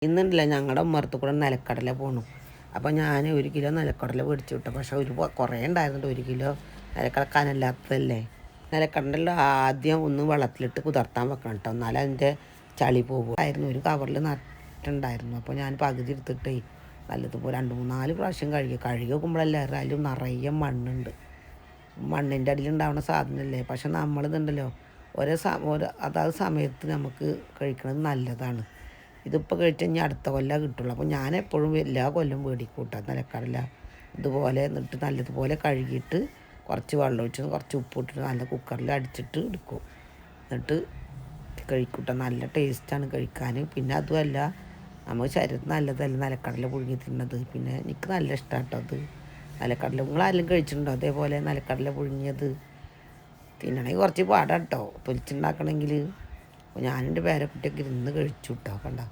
ഇന്നുണ്ടല്ലോ ഞങ്ങളുടെ ഉമ്മറത്ത് കൂടെ നിലക്കടല പോണു. അപ്പോൾ ഞാൻ 1 കിലോ നിലക്കടല മേടിച്ചു വിട്ടു. പക്ഷേ കുറേ ഉണ്ടായിരുന്നുണ്ട്. 1 കിലോ നിലക്കടല കനല്ലാത്തതല്ലേ. നിലക്കടല ആദ്യം ഒന്ന് വെള്ളത്തിലിട്ട് കുതിർത്താൻ വെക്കണം കേട്ടോ, എന്നാലും അതിൻ്റെ ചളി പോകുമായിരുന്നു. ഒരു കവറിൽ നട്ടുണ്ടായിരുന്നു. അപ്പോൾ ഞാൻ പകുതി എടുത്തിട്ടേ നല്ലതുപോലെ 2, 3, 4 പ്രാവശ്യം കഴുകി നോക്കുമ്പോഴല്ലേ അതിലും നിറയെ മണ്ണുണ്ട്. മണ്ണിൻ്റെ അടിയിലുണ്ടാവുന്ന സാധനമല്ലേ. പക്ഷെ നമ്മളിതുണ്ടല്ലോ അതാത് സമയത്ത് നമുക്ക് കഴിക്കുന്നത് നല്ലതാണ്. ഇതിപ്പോൾ കഴിച്ച് കഴിഞ്ഞാൽ അടുത്ത കൊല്ലം കിട്ടുള്ളൂ. അപ്പോൾ ഞാൻ എപ്പോഴും എല്ലാ കൊല്ലം മേടിക്കും കേട്ടോ നിലക്കടല. ഇതുപോലെ എന്നിട്ട് നല്ലതുപോലെ കഴുകിയിട്ട് കുറച്ച് വെള്ളം ഒഴിച്ച് കുറച്ച് ഉപ്പിട്ടിട്ട് നല്ല കുക്കറിൽ അടിച്ചിട്ട് എടുക്കും. എന്നിട്ട് കഴിക്കൂട്ടോ. നല്ല ടേസ്റ്റാണ് കഴിക്കാൻ. പിന്നെ അതുമല്ല നമുക്ക് ശരീരത്തിന് നല്ലതല്ല നിലക്കടല പുഴുങ്ങി തിന്നത്. പിന്നെ എനിക്ക് നല്ല ഇഷ്ടമാണ് കേട്ടോ അത് നിലക്കടല. നിങ്ങളാരെങ്കിലും കഴിച്ചിട്ടുണ്ടോ അതേപോലെ നിലക്കടല പുഴുങ്ങിയത്? തിന്നണമെങ്കിൽ കുറച്ച് പാടാം കേട്ടോ പൊരിച്ചുണ്ടാക്കണമെങ്കിൽ. അപ്പോൾ ഞാനെൻ്റെ പേരക്കുട്ടിയൊക്കെ ഇരുന്ന് കഴിച്ചു കേട്ടോ. കണ്ടോ.